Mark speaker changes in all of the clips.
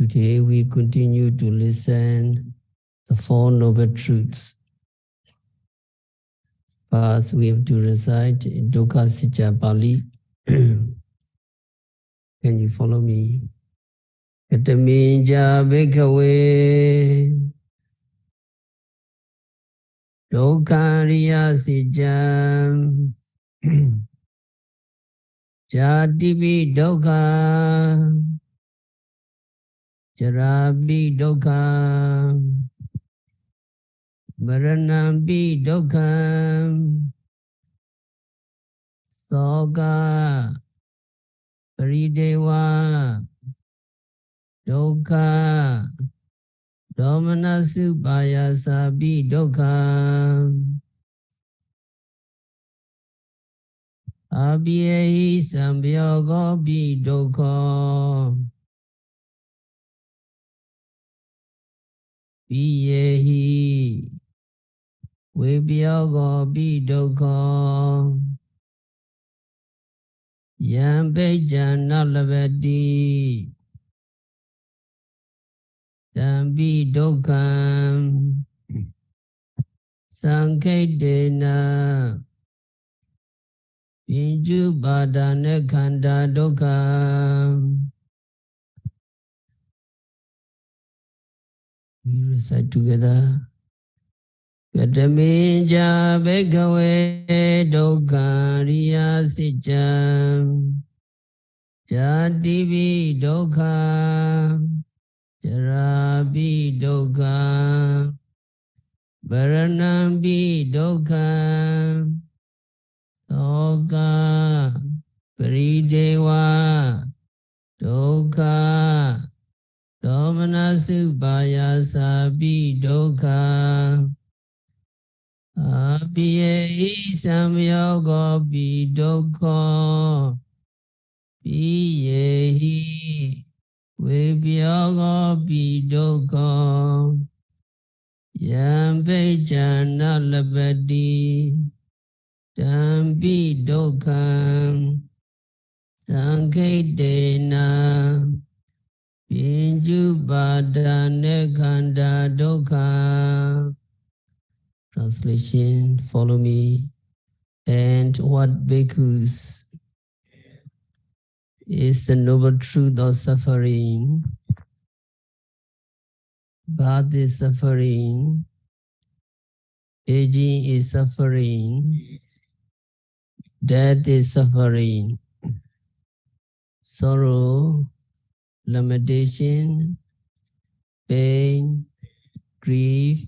Speaker 1: Today we continue to listen the Four Noble Truths. First, we have to recite Dukkha Sacca Pali. Can you follow me? Kataminja Bhikkhave Dukkha Riya Sacca Jatipi Dukkha Jarapi Dukkha Maranampi Dukkha Soka Paridewa Dukkha Domanasu Payasapi Dukkha Abhyehi Sambhyogopi Dukkha Viyehi Vibhyogopi Dukkha Yambejana Lavati Dambi Dukkha Sanketena Pinju Badane Khanda Dukkha. We recite together. Kataminja Bhikkhave Dukkha Riya Sacca Jatipi Dukkha Jarapi Dukkha Maranampi Dukkha Soka Paridewa Dukkha Domanasu Payasapi Dukkha Abhyehi Sambhyogopi Dukkha Viyehi Vibhyogopi Dukkha Yambejana Lavati Dambi Dukkha Sanketena Pinju Badane Khanda Dukkha. Translation, follow me. And what bhikkhus is the noble truth of suffering? Birth is suffering, aging is suffering, death is suffering, sorrow, lamentation, pain, grief,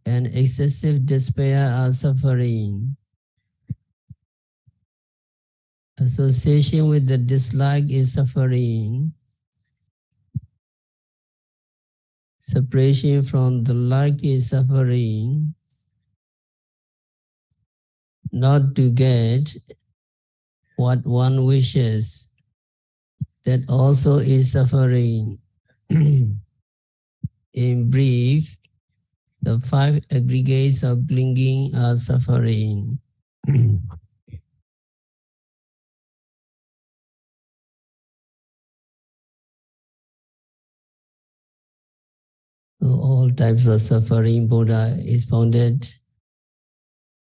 Speaker 1: and excessive despair are suffering. Association with the dislike is suffering. Separation from the like is suffering. Not to get what one wishes, that also is suffering. In brief, the five aggregates of clinging are suffering. So all types of suffering, Buddha expounded.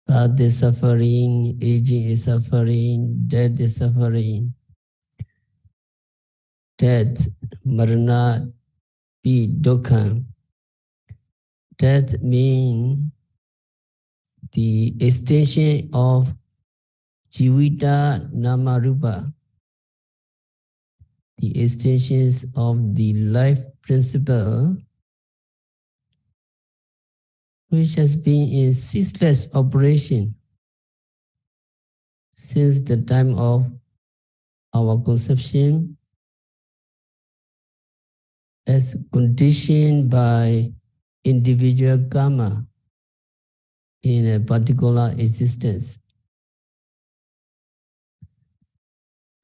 Speaker 1: Birth is suffering, aging is suffering, death is suffering. Death, marana, pi dukkha. Death means the extension of jivita namarupa, the extensions of the life principle, which has been in ceaseless operation since the time of our conception, as conditioned by individual karma in a particular existence.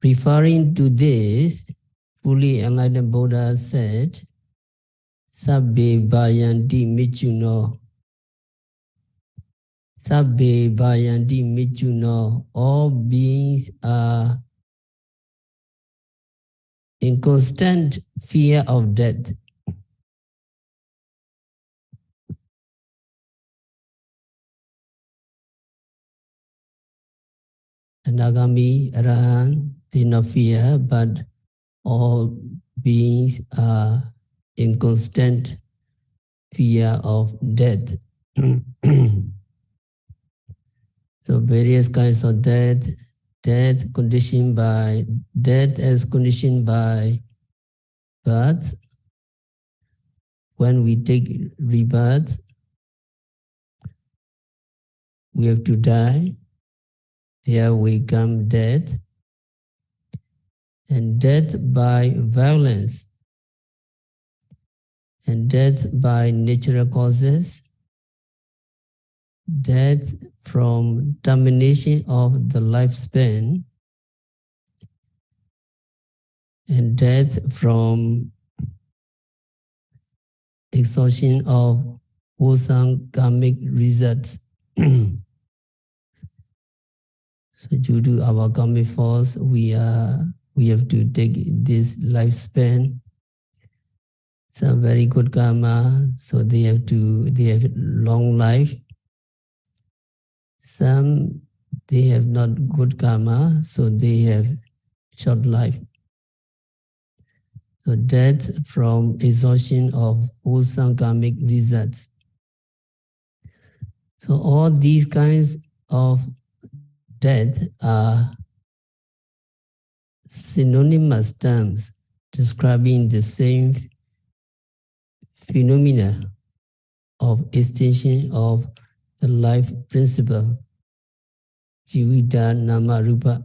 Speaker 1: Referring to this, fully enlightened Buddha said, Sabbe bhayanti michuno. Sabbe bhayanti michuno. All beings are in constant fear of death. Anagami, Arahant, they not fear, but all beings are in constant fear of death. So various kinds of death, death as conditioned by birth. When we take rebirth, we have to die. There we come death. And death by violence. And death by natural causes. Death from termination of the lifespan. And death from exhaustion of wholesome karmic results. So due to our karmic force, we have to take this lifespan. Some very good karma, so they have long life. Some they have not good karma, so they have short life. So death from exhaustion of wholesome karmic results. So all these kinds of death are synonymous terms describing the same phenomena of extinction of the life principle, Jivita Nama Rupa.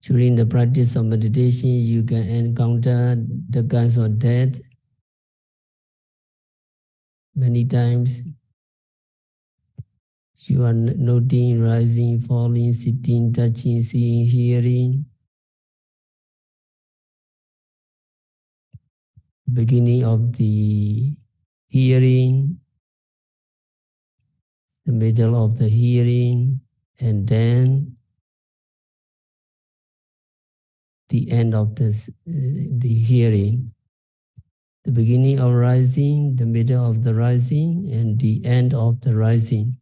Speaker 1: During the practice of meditation, you can encounter the kinds of death many times. You are noting rising, falling, sitting, touching, seeing, hearing. Beginning of the hearing, the middle of the hearing, and then the end of the hearing. The beginning of rising, the middle of the rising, and the end of the rising.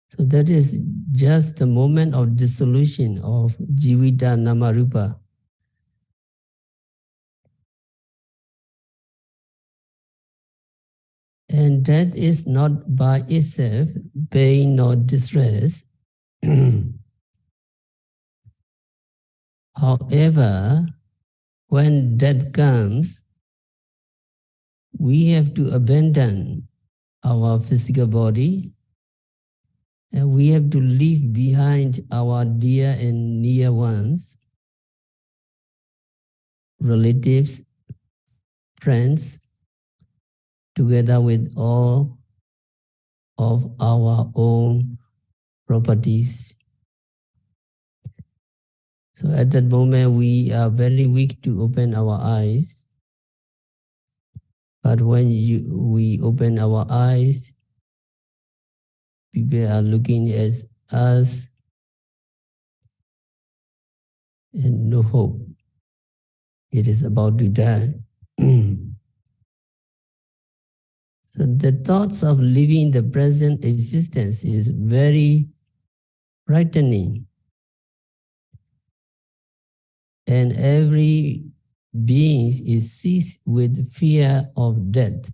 Speaker 1: So that is just the moment of dissolution of Jivita Namarupa. And that is not by itself pain nor distress. However, when death comes, we have to abandon our physical body and we have to leave behind our dear and near ones, relatives, friends, together with all of our own properties. So at that moment, we are very weak to open our eyes. But when we open our eyes, people are looking at us and no hope. It is about to die. So the thoughts of living the present existence is very frightening. And every being is seized with fear of death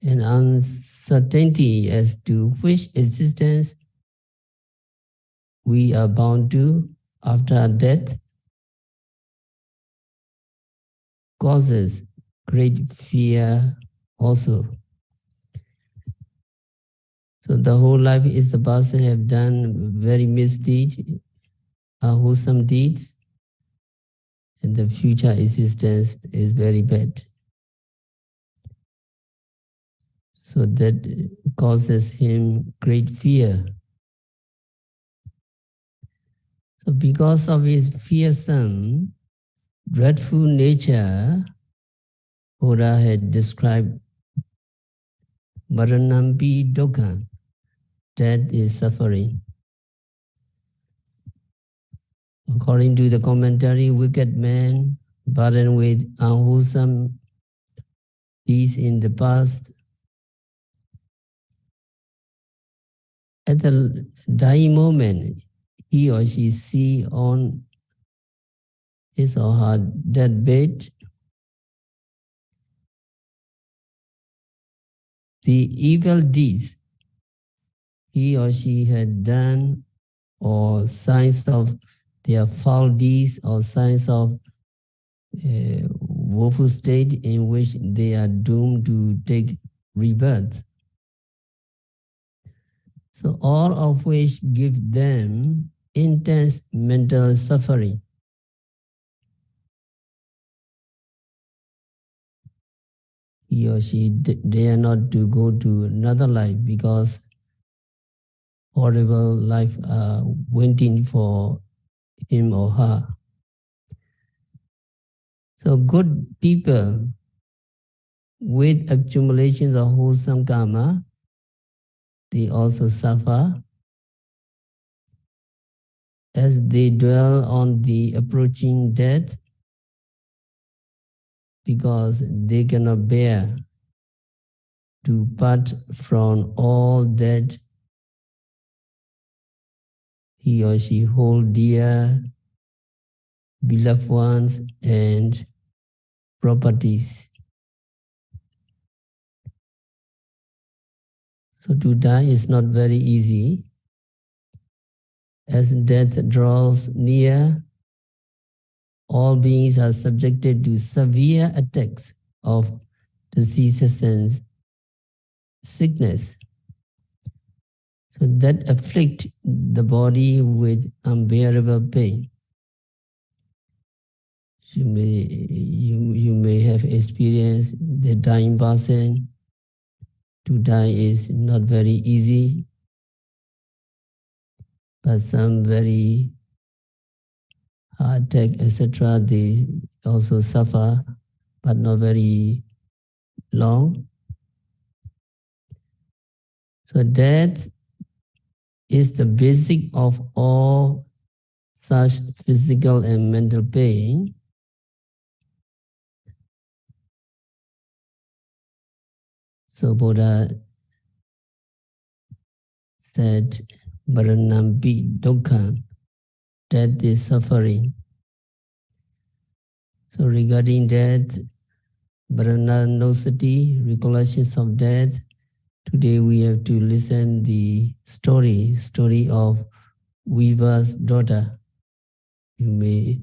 Speaker 1: and uncertainty as to which existence we are bound to after death causes great fear also. So the whole life is the person have done very misdeeds, unwholesome deeds, and the future existence is very bad. So that causes him great fear. So because of his fearsome, dreadful nature, Buddha had described Maranampi Dukkha. death is suffering. According to the commentary, wicked men burdened with unwholesome deeds in the past, at the dying moment, he or she see on his or her deathbed the evil deeds he or she had done, or signs of their foul deeds, or signs of woeful state in which they are doomed to take rebirth. So all of which give them intense mental suffering. He or she dare not to go to another life because horrible life are waiting for him or her. So good people with accumulations of wholesome karma, they also suffer as they dwell on the approaching death because they cannot bear to part from all that he or she hold dear, beloved ones, and properties. So to die is not very easy. As death draws near, all beings are subjected to severe attacks of diseases and sickness. So that afflict the body with unbearable pain. You may have experienced the dying person. To die is not very easy, but some very heart attack, etc., they also suffer, but not very long. So death is the basic of all such physical and mental pain. So Buddha said, Maranampi dukkha, death is suffering. So regarding death, Maranosati, recollections of death, today we have to listen the story of weaver's daughter. You may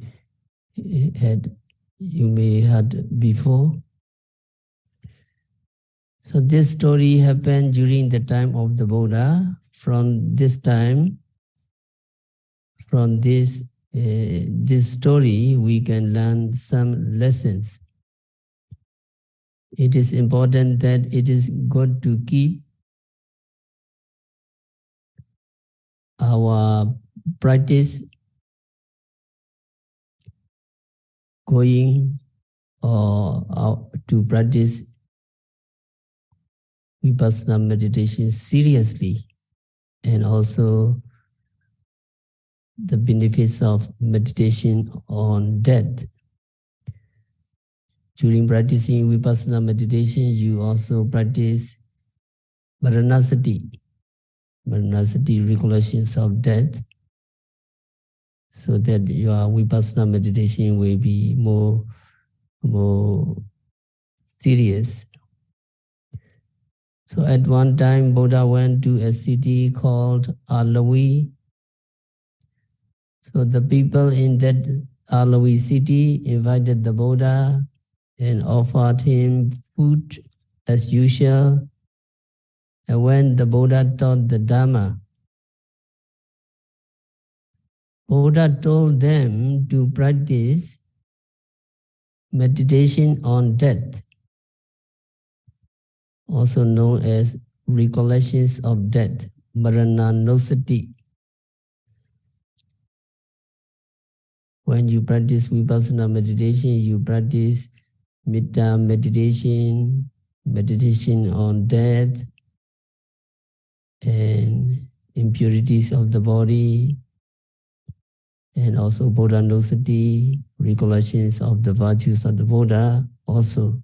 Speaker 1: had before. So this story happened during the time of the Buddha. From this time, from this story, we can learn some lessons. It is important that it is good to keep our practice going or to practice vipassana meditation seriously, and also the benefits of meditation on death. During practicing vipassana meditation, you also practice Maranasati, recollections of death, so that your vipassana meditation will be more serious. So at one time, Buddha went to a city called Alawi. So the people in that Alawi city invited the Buddha and offered him food as usual. And when the Buddha taught the Dhamma, Buddha told them to practice meditation on death, also known as recollections of death, Marananusati. When you practice vipassana meditation, you practice metta meditation, meditation on death, and impurities of the body, and also Bodhanosati, recollections of the virtues of the Buddha also.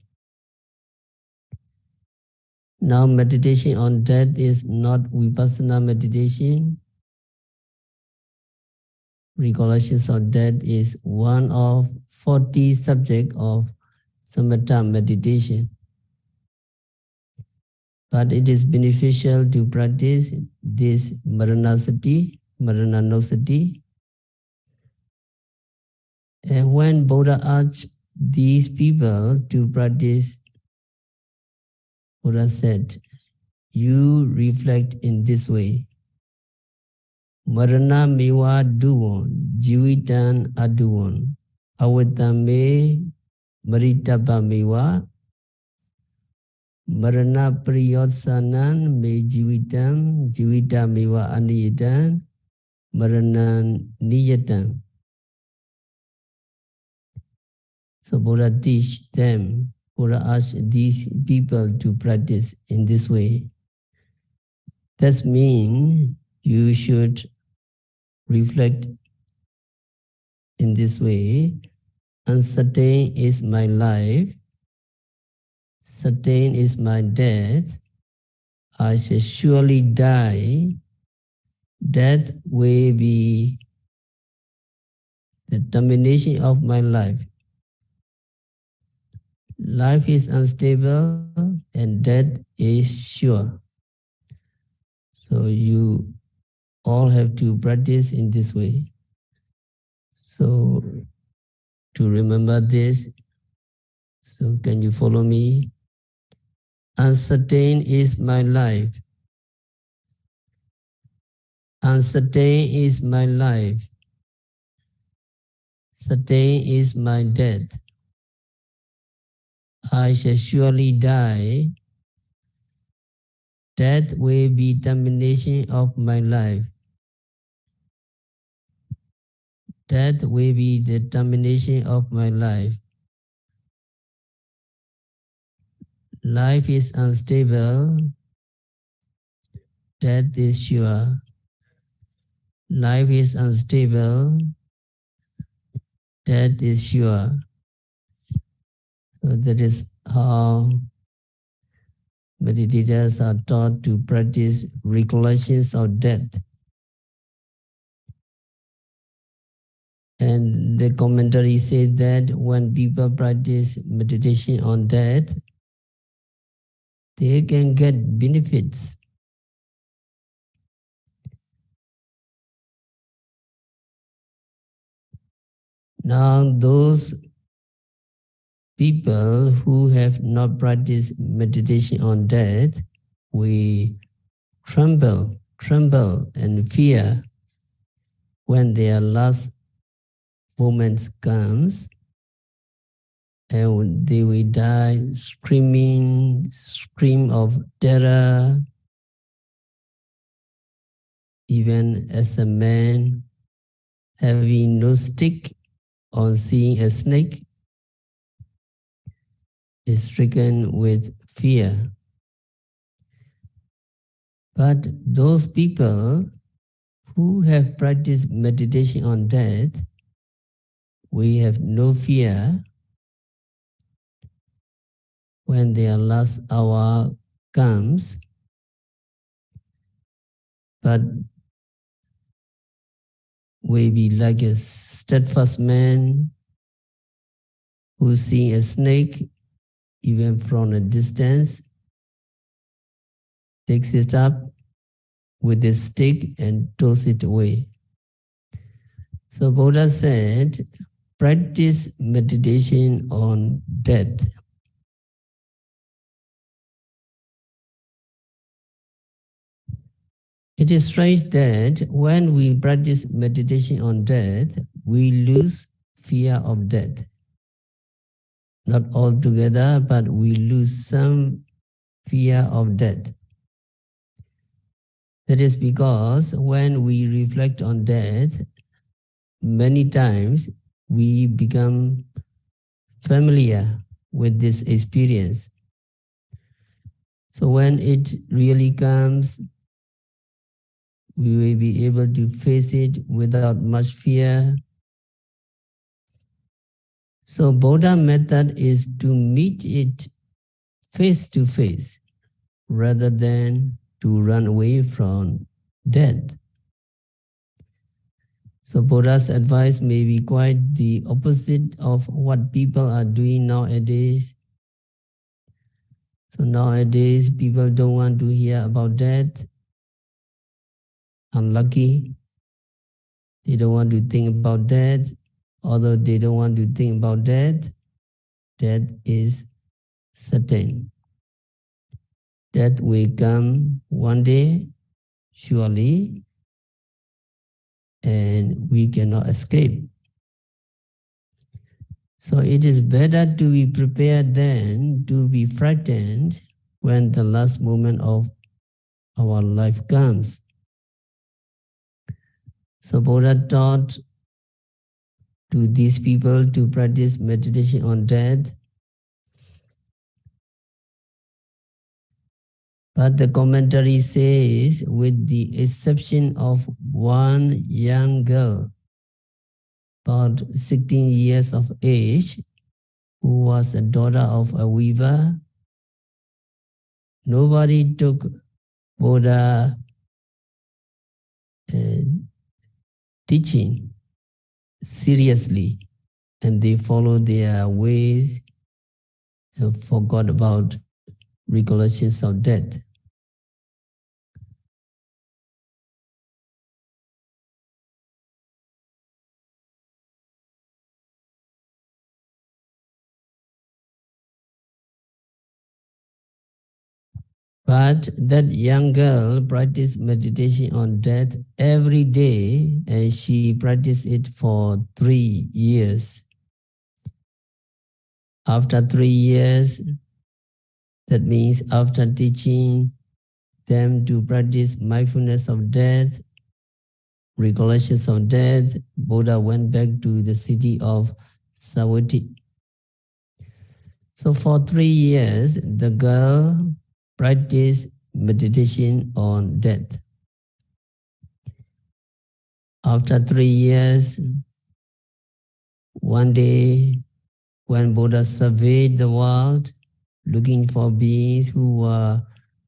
Speaker 1: Now meditation on death is not vipassana meditation. Recollections of death is one of 40 subjects of samatha meditation. But it is beneficial to practice this maranasati, maranosati. And when Buddha asked these people to practice, Buddha said, you reflect in this way. Marana mewa duwon, jivitan aduwon, awatame maritapa mewa, marana priyotsanan me jivitam, jivita mewa aniyadan, maranan niyatan. So Buddha teach them, Buddha asked these people to practice in this way. That means you should reflect in this way. Uncertain is my life, certain is my death. I shall surely die. Death will be the termination of my life. Life is unstable and death is sure. So you all have to practice in this way. So to remember this, so can you follow me? Uncertain is my life. Uncertain is my life. Certain is my death. I shall surely die. Death will be termination of my life. Death will be the termination of my life. Life is unstable. Death is sure. Life is unstable. Death is sure. So that is how meditators are taught to practice recollections of death. And the commentary said that when people practice meditation on death, they can get benefits. Now, those people who have not practiced meditation on death, we tremble and fear when their last moments comes, and they will die scream of terror. Even as a man having no stick on seeing a snake is stricken with fear. But those people who have practiced meditation on death, we have no fear when their last hour comes, but we be like a steadfast man who sees a snake even from a distance, takes it up with his stick and throws it away. So Buddha said, practice meditation on death. It is strange that when we practice meditation on death, we lose fear of death. Not altogether, but we lose some fear of death. That is because when we reflect on death, many times we become familiar with this experience. So when it really comes, we will be able to face it without much fear. So Buddha method is to meet it face to face rather than to run away from death. So Buddha's advice may be quite the opposite of what people are doing nowadays. So nowadays people don't want to hear about death. Unlucky. They don't want to think about death. Although they don't want to think about death, death is certain. Death will come one day, surely, and we cannot escape. So it is better to be prepared than to be frightened when the last moment of our life comes. So Buddha taught to these people to practice meditation on death. But the commentary says, with the exception of one young girl, about 16 years of age, who was a daughter of a weaver, nobody took Buddha uh, teaching seriously, and they followed their ways and forgot about recollections of death. But that young girl practiced meditation on death every day, and she practiced it for 3 years. After 3 years, that means after teaching them to practice mindfulness of death, recollections of death, Buddha went back to the city of Savatthi. So for 3 years, the girl practiced meditation on death. After 3 years, one day, when Buddha surveyed the world, looking for beings who were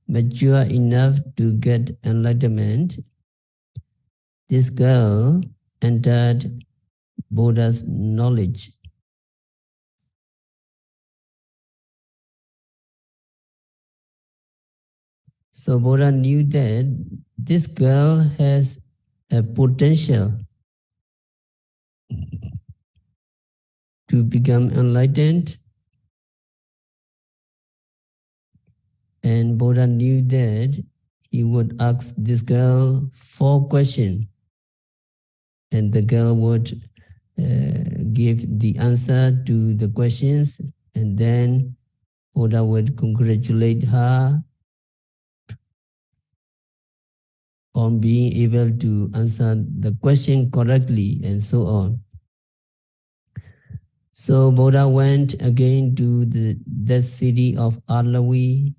Speaker 1: mature enough to get enlightenment, this girl entered Buddha's knowledge. So Buddha knew that this girl has a potential to become enlightened, and Buddha knew that he would ask this girl 4 questions, and the girl would give the answer to the questions, and then Buddha would congratulate her on being able to answer the question correctly, and so on. So Buddha went again to the city of Alawi.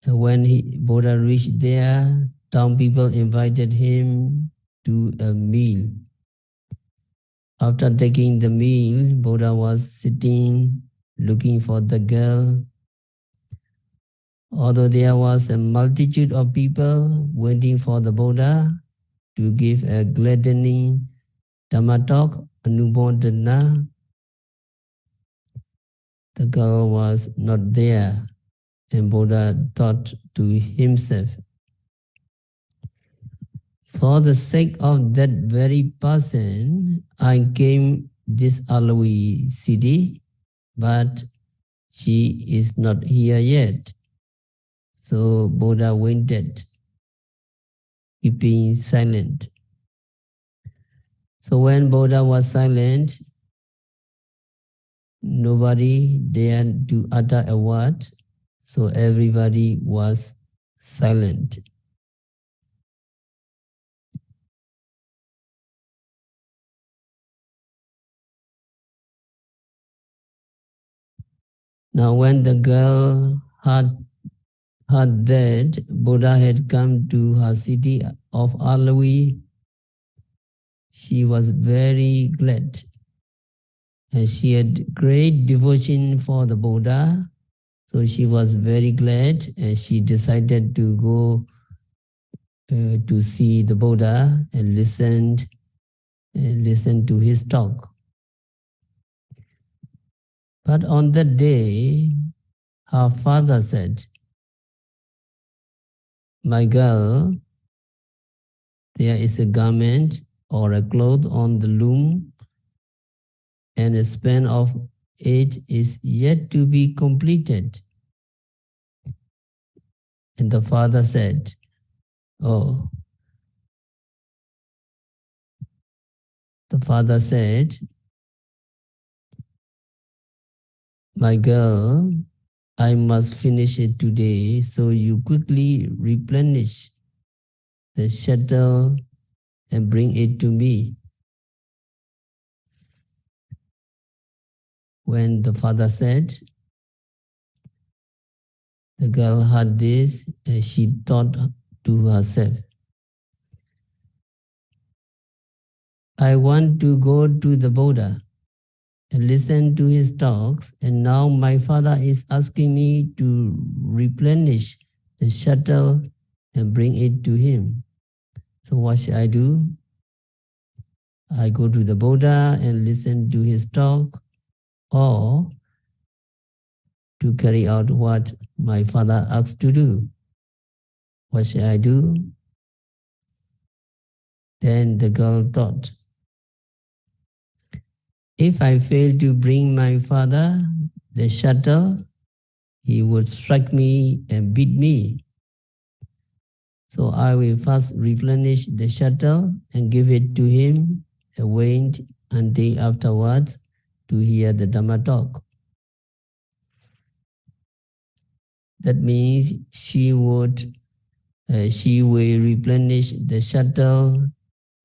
Speaker 1: When Buddha reached there, town people invited him to a meal. After taking the meal, Buddha was sitting looking for the girl. Although there was a multitude of people waiting for the Buddha to give a gladdening Dhamma talk, Anumodana, the girl was not there, and Buddha thought to himself, for the sake of that very person, I came this Alawi city, but she is not here yet. So Buddha waited, keeping silent. So when Buddha was silent, nobody dared to utter a word, so everybody was silent. Now when the girl heard heard that Buddha had come to her city of Alawi, she was very glad, and she had great devotion for the Buddha. So she was very glad, and she decided to go to see the Buddha and listen to his talk. But on that day, her father said, "My girl, there is a garment or a cloth on the loom, and a span of it is yet to be completed." And the father said, "Oh," the father said, "My girl, I must finish it today, so you quickly replenish the shuttle and bring it to me." When the father said, the girl heard this, and she thought to herself, "I want to go to the Buddha and listen to his talks, and now my father is asking me to replenish the shuttle and bring it to him. So what should I do? I go to the Buddha and listen to his talk, or to carry out what my father asked to do? What should I do?" Then the girl thought, "If I fail to bring my father the shuttle, he would strike me and beat me. So I will first replenish the shuttle and give it to him and wait until afterwards to hear the Dhamma talk." That means she will replenish the shuttle,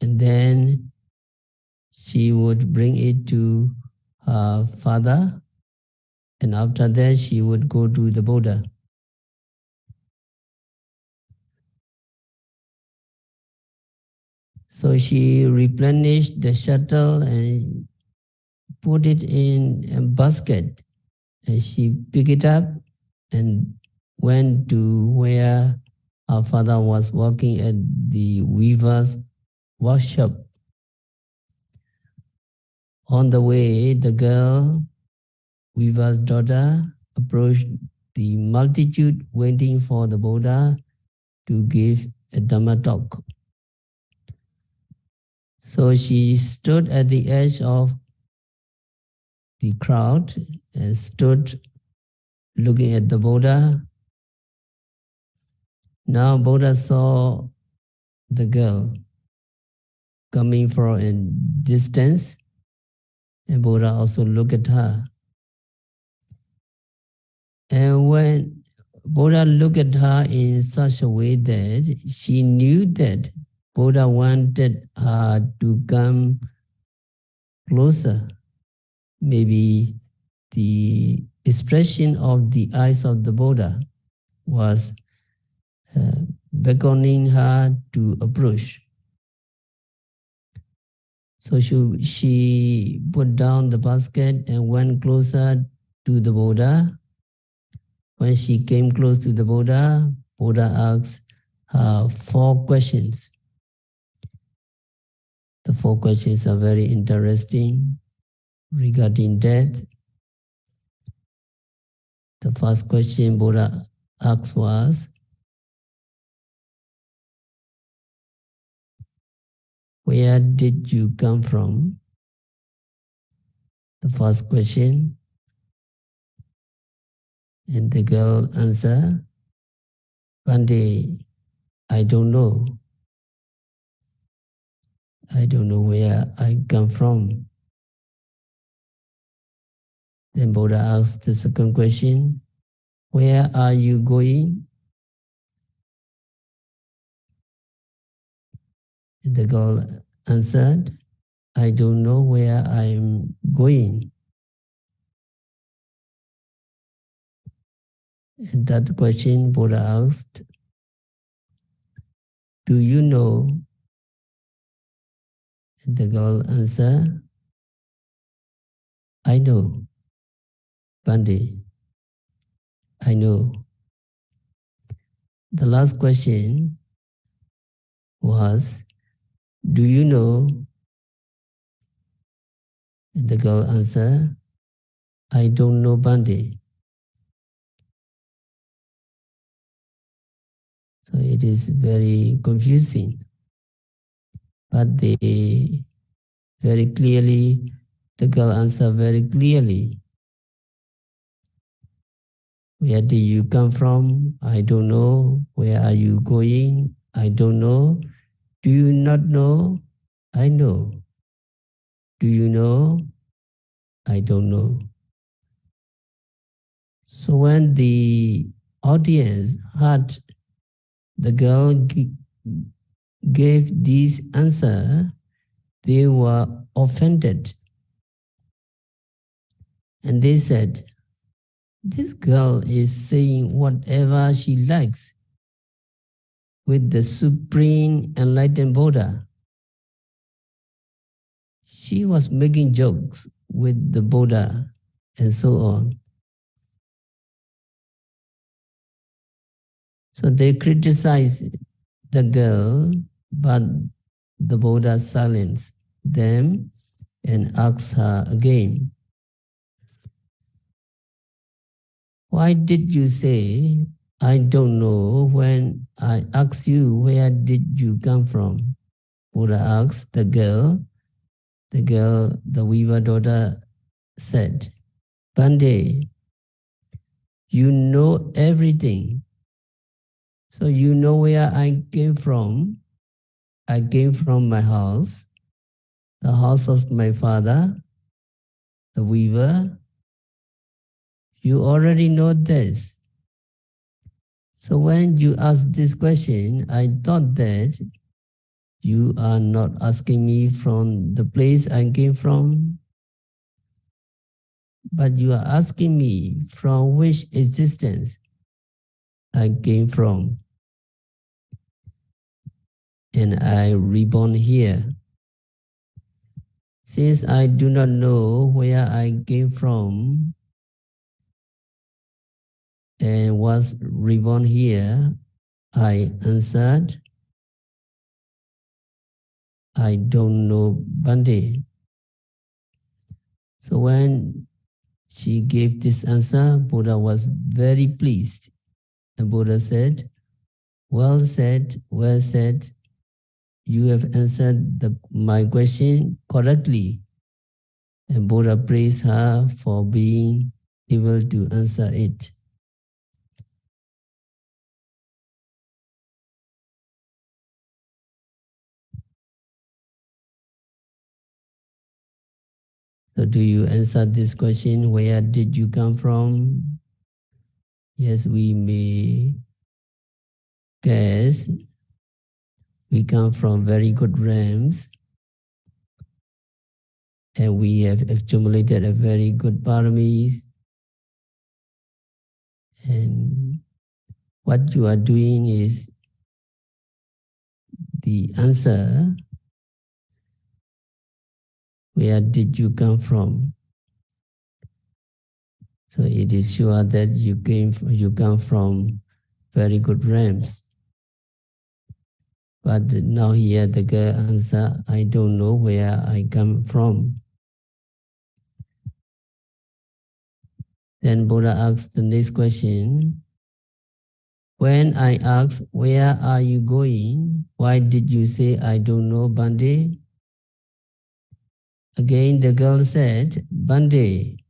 Speaker 1: and then she would bring it to her father, and after that she would go to the Buddha. So she replenished the shuttle and put it in a basket, and she picked it up and went to where her father was working at the weaver's workshop. On the way, the girl, weaver's daughter, approached the multitude waiting for the Buddha to give a Dhamma talk. So she stood at the edge of the crowd and stood looking at the Buddha. Now Buddha saw the girl coming from a distance, and Buddha also looked at her. And when Buddha looked at her in such a way that she knew that Buddha wanted her to come closer, maybe the expression of the eyes of the Buddha was beckoning her to approach. So she put down the basket and went closer to the Buddha. When she came close to the Buddha, Buddha asked her 4 questions. The 4 questions are very interesting regarding death. The first question Buddha asked was, "Where did you come from?" The first question. And the girl answered, "Bhante, I don't know. I don't know where I come from." Then Buddha asked the second question, "Where are you going?" And the girl answered, "I don't know where I am going." And that question Buddha asked, do you know? And the girl answered, I know, Bande, I know. The last question was, do you know? And the girl answered, I don't know, Bande. So it is very confusing. But they very clearly, the girl answered very clearly. Where do you come from? I don't know. Where are you going? I don't know. Do you not know? I know. Do you know? I don't know. So when the audience heard the girl gave this answer, they were offended. And they said, this girl is saying whatever she likes with the Supreme Enlightened Buddha. She was making jokes with the Buddha and so on. So they criticized the girl, but the Buddha silenced them and asked her again, why did you say, I don't know, when I asked you, where did you come from? Buddha asked the girl, the weaver daughter said, Bande, you know everything. So you know where I came from. I came from my house, the house of my father, the weaver. You already know this. So when you asked this question, I thought that you are not asking me from the place I came from, but you are asking me from which existence I came from. And I reborn here. Since I do not know where I came from and was reborn here, I answered, I don't know Bande. So when she gave this answer, Buddha was very pleased. And Buddha said, well said, well said. You have answered my question correctly. And Buddha praised her for being able to answer it. So do you answer this question? Where did you come from? Yes, we may guess we come from very good realms and we have accumulated a very good paramis. And what you are doing is the answer. Where did you come from? So it is sure that you come from very good realms. But now here the girl answer, I don't know where I come from. Then Buddha asked the next question. When I asked, where are you going? Why did you say, I don't know, Bande? Again, the girl said, Bande,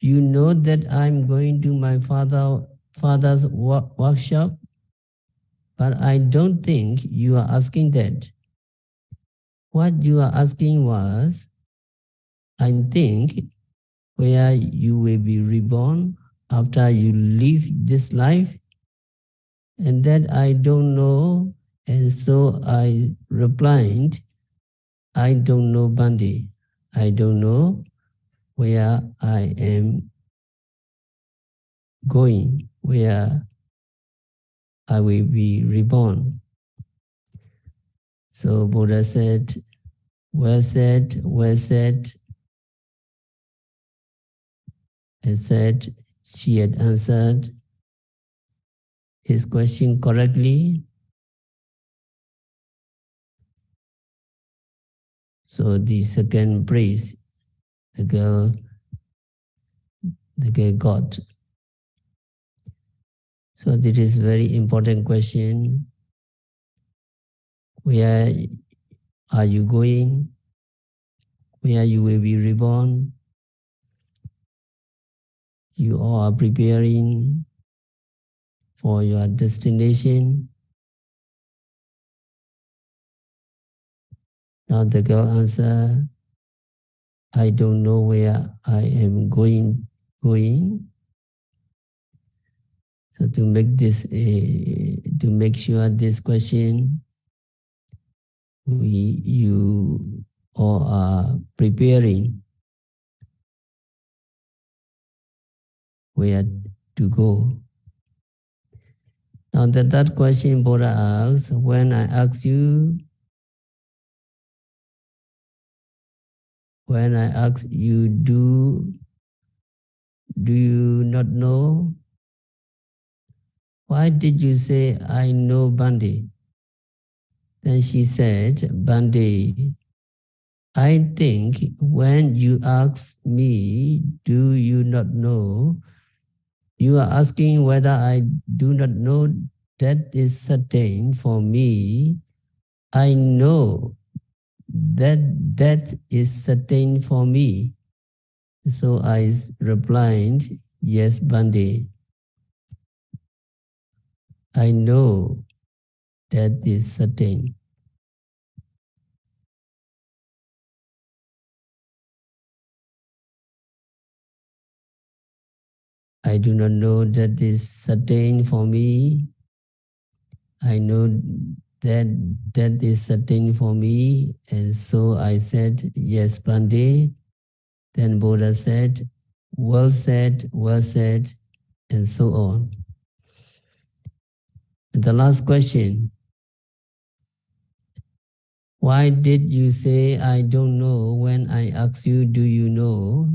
Speaker 1: you know that I'm going to my father's workshop, but I don't think you are asking that. What you are asking was, I think, where you will be reborn after you leave this life, and that I don't know, and so I replied, I don't know Bande. I don't know where I am going? Where I will be reborn? So Buddha said, well said, well said. And said she had answered his question correctly. So the second praise the girl got. So this is very important question. Where are you going? Where you will be reborn? You all are preparing for your destination. Now the girl answered, I don't know where I am going. So to make sure this question, you all are preparing where to go. Now that question Buddha asks, when I ask you, do you not know? Why did you say I know Bande? Then she said, Bande, I think when you ask me, do you not know? You are asking whether I do not know. That is certain for me. I know that is certain for me. So I replied, yes, Bande. I know that is certain. I do not know that is certain for me. I know that is certain for me. And so I said, yes, Bande. Then Buddha said, well said, and so on. And the last question, why did you say I don't know when I asked you, do you know?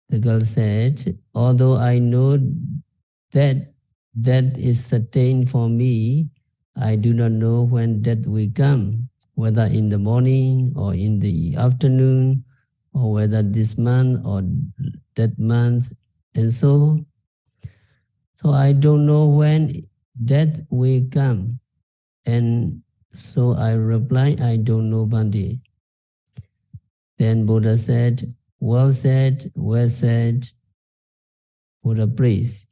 Speaker 1: The girl said, although I know that is certain for me, I do not know when death will come, whether in the morning or in the afternoon, or whether this month or that month, and so I don't know when death will come. And so I replied, I don't know, Bande. Then Buddha said, well said, Buddha praised.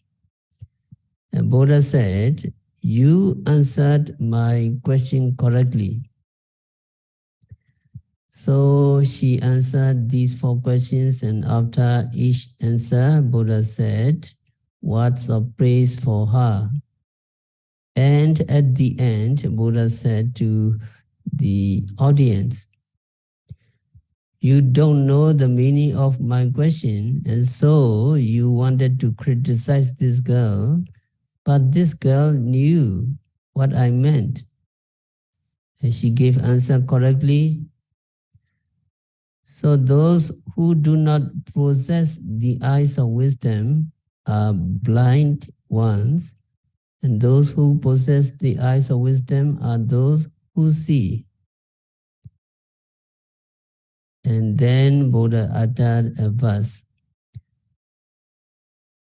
Speaker 1: And Buddha said, you answered my question correctly. So she answered these 4 questions, and after each answer, Buddha said, words of praise for her. And at the end, Buddha said to the audience, you don't know the meaning of my question, and so you wanted to criticize this girl, but this girl knew what I meant. And she gave answer correctly. So those who do not possess the eyes of wisdom are blind ones, and those who possess the eyes of wisdom are those who see. And then Buddha uttered a verse.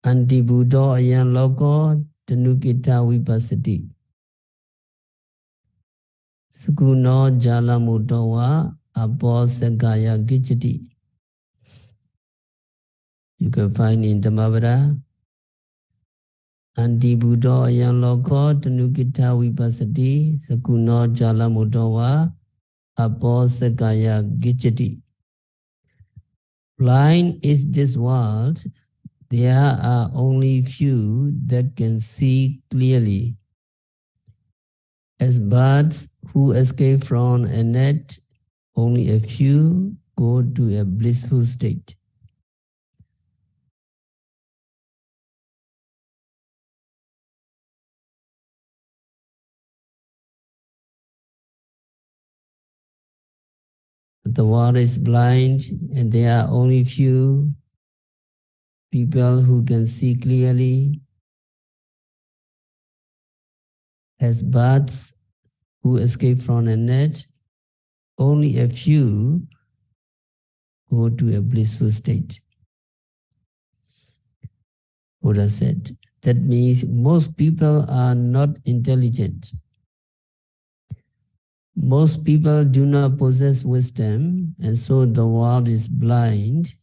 Speaker 1: Anti Buddha ayan loko tanukita vipassati. Sukuno jala mudawa abo sagaya gijati. You can find in Dhammavada. Anti Buddha ayan loko tanukita vipassati. Sukuno jala mudawa abo sagaya gijati. Blind is this world. There are only few that can see clearly. As birds who escape from a net, only a few go to a blissful state. the world is blind and there are only few people who can see clearly, as birds who escape from a net, only a few go to a blissful state. Buddha said, that means most people are not intelligent. Most people do not possess wisdom, and so the world is blind.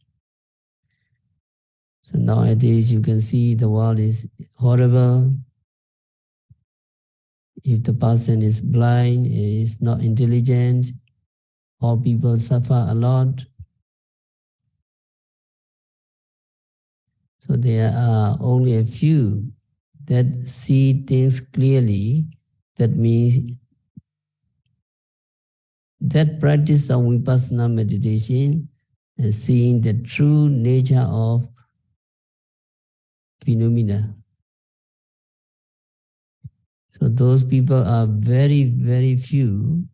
Speaker 1: So nowadays you can see the world is horrible. If the person is blind, is not intelligent, all people suffer a lot. So there are only a few that see things clearly. That means that practice of vipassana meditation and seeing the true nature of phenomena. So those people are very, very few.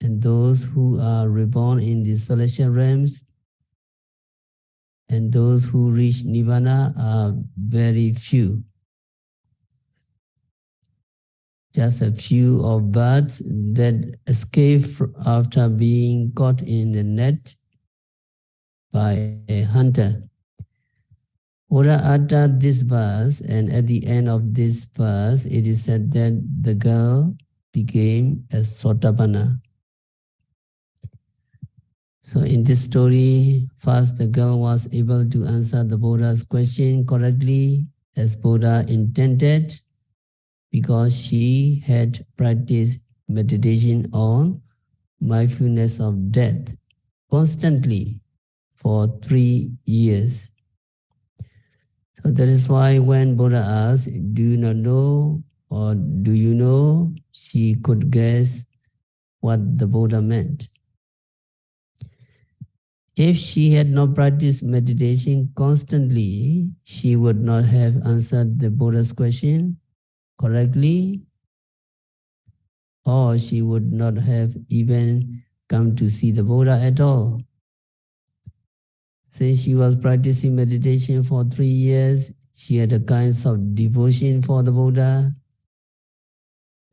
Speaker 1: And those who are reborn in the celestial realms and those who reach Nibbana are very few. Just a few of birds that escape after being caught in the net by a hunter. Buddha uttered this verse, and at the end of this verse, it is said that the girl became a Sotapanna. So in this story, first the girl was able to answer the Buddha's question correctly as Buddha intended, because she had practiced meditation on mindfulness of death constantly for 3 years. So that is why when Buddha asked, do you not know or do you know, she could guess what the Buddha meant. If she had not practiced meditation constantly, she would not have answered the Buddha's question correctly, or she would not have even come to see the Buddha at all. Since she was practicing meditation for 3 years, she had a kind of devotion for the Buddha.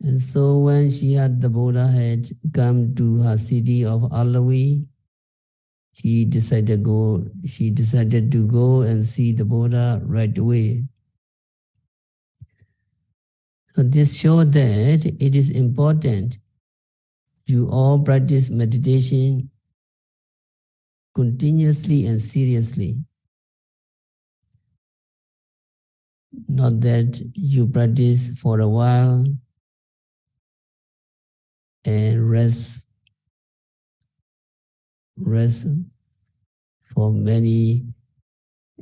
Speaker 1: And so when she heard the Buddha had come to her city of Alawi, she decided to go and see the Buddha right away. So this shows that it is important you all practice meditation continuously and seriously. Not that you practice for a while and rest for many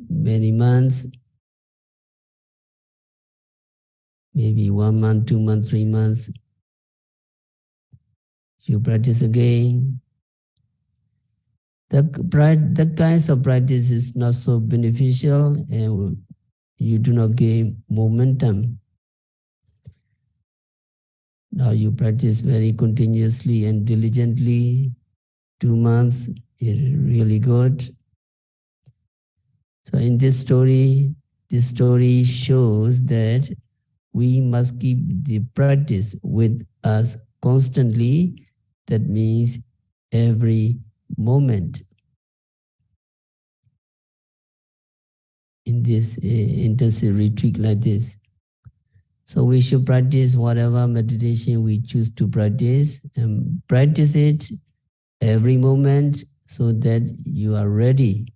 Speaker 1: months, maybe 1 month, 2 months, 3 months. You practice again. That kinds of practice is not so beneficial and you do not gain momentum. Now you practice very continuously and diligently. 2 months is really good. So in this story shows that we must keep the practice with us constantly. That means every moment. In this intensive retreat like this. So we should practice whatever meditation we choose to practice and practice it every moment so that you are ready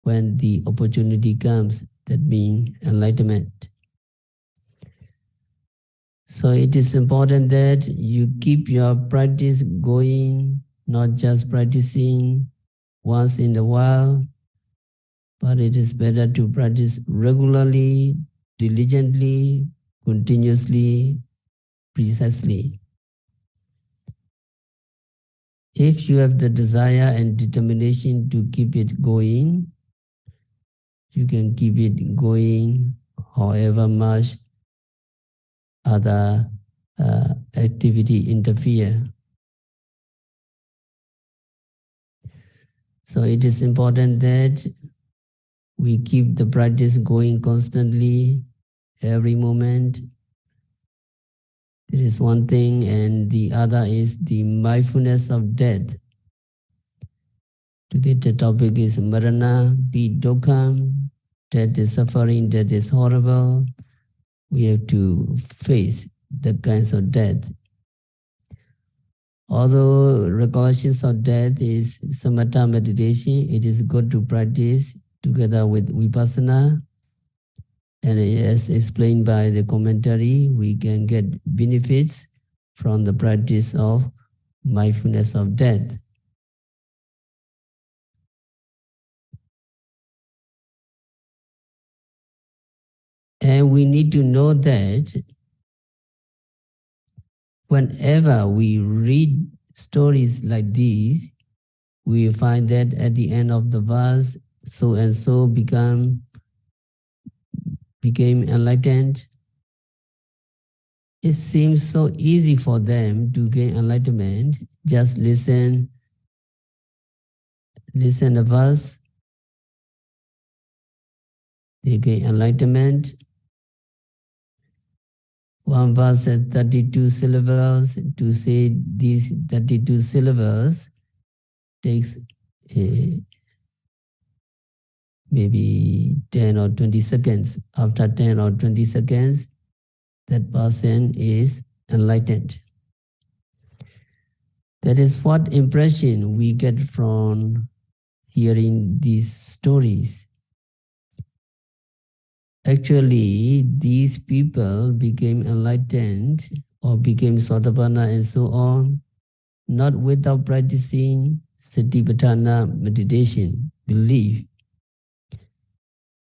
Speaker 1: when the opportunity comes, that means enlightenment. So it is important that you keep your practice going, not just practicing once in a while, but it is better to practice regularly, diligently, continuously, precisely. If you have the desire and determination to keep it going, you can keep it going however much other activity interfere. So it is important that we keep the practice going constantly, every moment. There is one thing, and the other is the mindfulness of death. Today the topic is Marana, be dukkam. Death is suffering, death is horrible. We have to face the kinds of death. Although recollections of death is samatha meditation, it is good to practice together with vipassana. And as explained by the commentary, we can get benefits from the practice of mindfulness of death. And we need to know that whenever we read stories like these, we find that at the end of the verse, so and so became enlightened. It seems so easy for them to gain enlightenment. Just listen the verse, they gain enlightenment. One verse has 32 syllables. To say these 32 syllables takes maybe 10 or 20 seconds. After 10 or 20 seconds, that person is enlightened. That is what impression we get from hearing these stories. Actually, these people became enlightened or became Sotapanna and so on, not without practicing Satipatthana meditation, belief.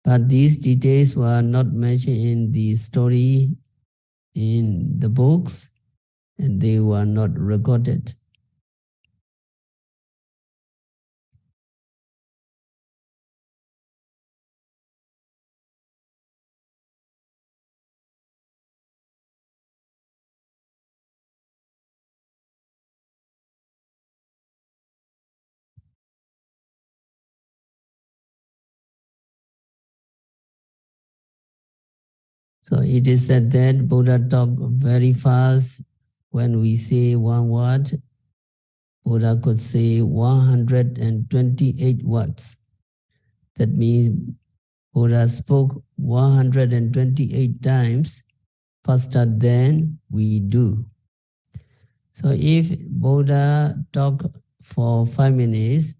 Speaker 1: But these details were not mentioned in the story in the books, and they were not recorded. So it is said that Buddha talked very fast. When we say one word, Buddha could say 128 words. That means Buddha spoke 128 times faster than we do. So if Buddha talked for 5 minutes,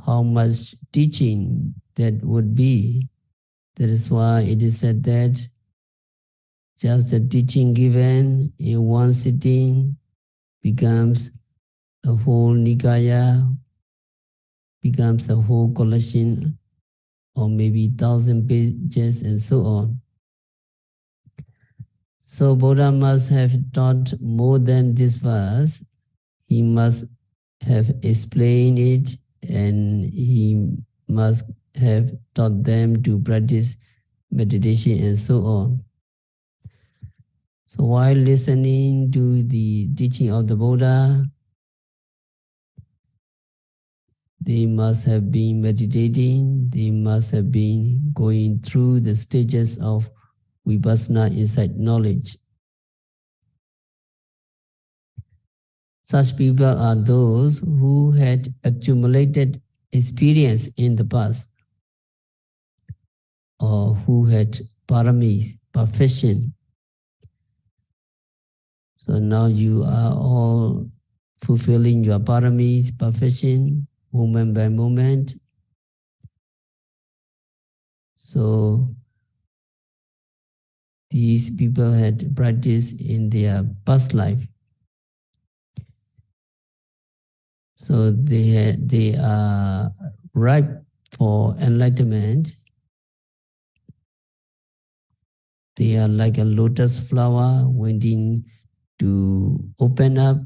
Speaker 1: how much teaching that would be? That is why it is said that just the teaching given in one sitting becomes a whole Nikaya, becomes a whole collection, or maybe 1,000 pages and so on. So Buddha must have taught more than this verse. He must have explained it, and he must have taught them to practice meditation and so on. So while listening to the teaching of the Buddha, they must have been meditating, they must have been going through the stages of vipassana insight knowledge. Such people are those who had accumulated experience in the past, or who had paramis, perfection. So now you are all fulfilling your paramis, perfection, moment by moment. So these people had practiced in their past life. So they are ripe for enlightenment. They are like a lotus flower waiting to open up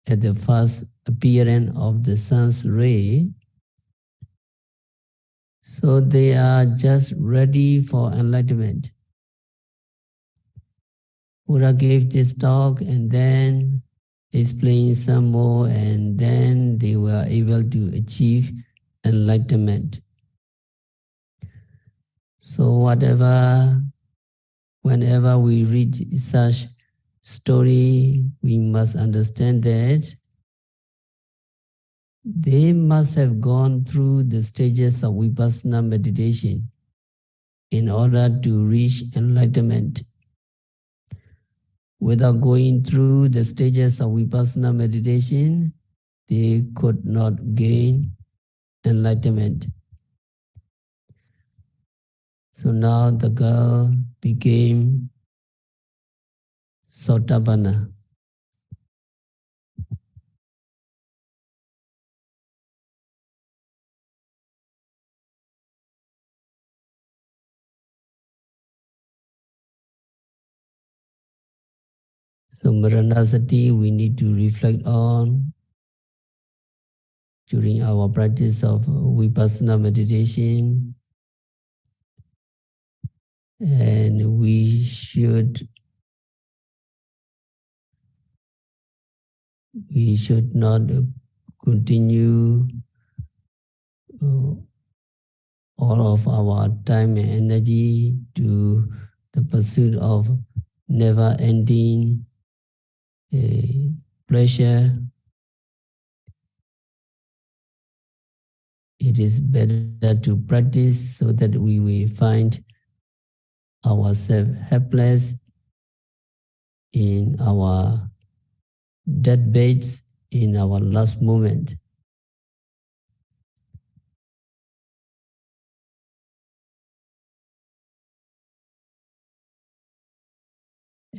Speaker 1: at the first appearance of the sun's ray. So they are just ready for enlightenment. Buddha gave this talk and then explained some more, and then they were able to achieve enlightenment. So whenever we read such story, we must understand that they must have gone through the stages of vipassana meditation in order to reach enlightenment. Without going through the stages of vipassana meditation, they could not gain enlightenment. So now the girl became Sotapanna. So Maranasati we need to reflect on during our practice of vipassana meditation, and we should not continue all of our time and energy to the pursuit of never-ending pleasure. It is better to practice so that we will find ourselves helpless in our deathbeds in our last moment.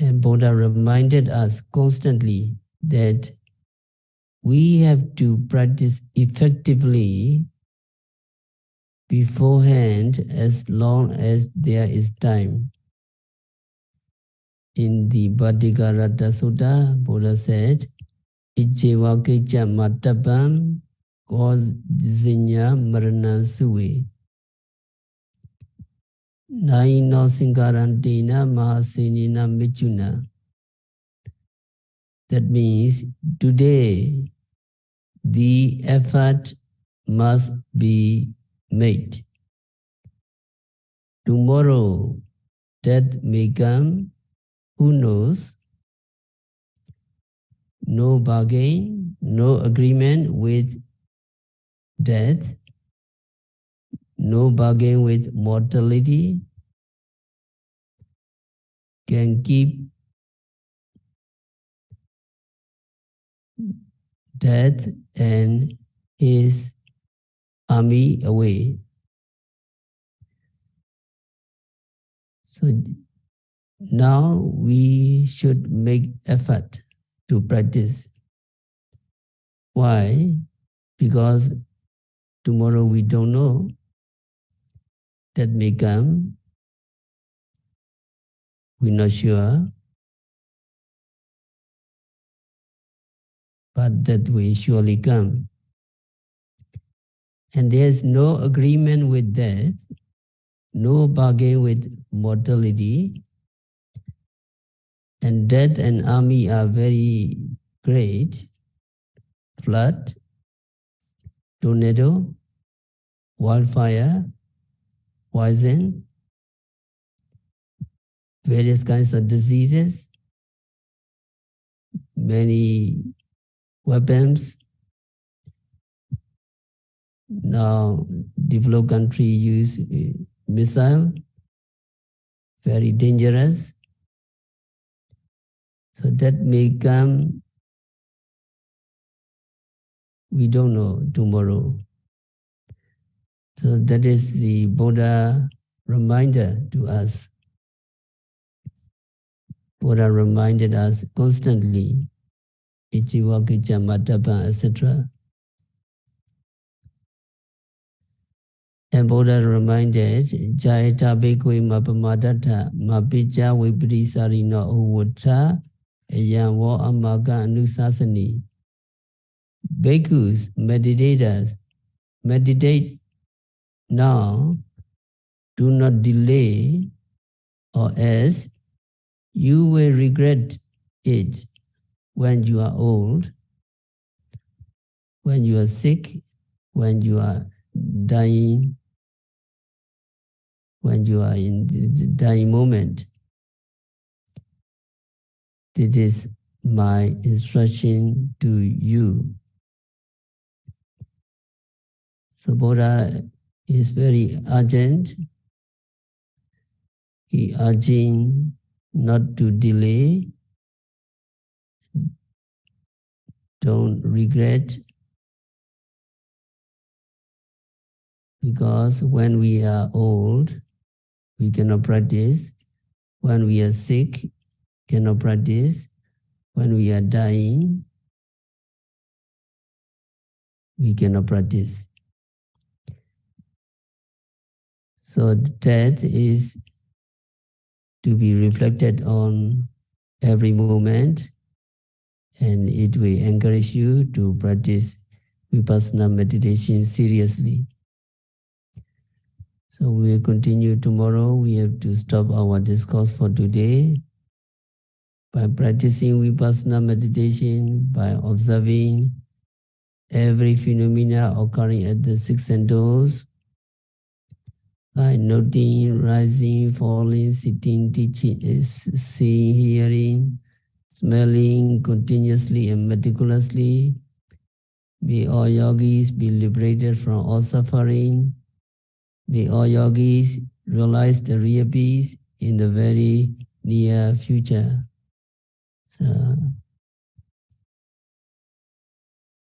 Speaker 1: And Buddha reminded us constantly that we have to practice effectively beforehand as long as there is time. In the Bhattikarata Sutta, Buddha said, Ichewa kecha matapam kozinya marana suwe. Naino sinkarantina mahasinina michuna. That means today the effort must be made. Tomorrow death may come, who knows? No bargain, no agreement with death, no bargain with mortality can keep death and his army away. So now we should make effort to practice. Why? Because tomorrow we don't know. That may come. We're not sure. But that will surely come. And there's no agreement with death, no bargain with mortality. And death and army are very great. Flood, tornado, wildfire, poison, various kinds of diseases, many weapons. Now, developed country use missile, very dangerous. So that may come, we don't know tomorrow. So that is the Buddha reminder to us. Buddha reminded us constantly, Ichiwa Kicha Matapa, etc. And Buddha reminded, Jayata Bhikkhue Mapamadata Mapicha Viparisarino Uvutta Eyanwo Amaga Anusasani. Bhikkhus, meditators, meditate now, do not delay, or else You will regret it when you are old, when you are sick, when you are dying, when you are in the dying moment. This is my instruction to you. So Buddha is very urgent. He urging not to delay, don't regret, because when we are old, we cannot practice. When we are sick, cannot practice. When we are dying, we cannot practice. So that is to be reflected on every moment, and it will encourage you to practice Vipassana meditation seriously. So we will continue tomorrow. We have to stop our discourse for today. By practicing Vipassana meditation, by observing every phenomena occurring at the six senses, by noting, rising, falling, sitting, teaching, seeing, hearing, smelling continuously and meticulously, may all yogis be liberated from all suffering. May all yogis realize the real peace in the very near future. So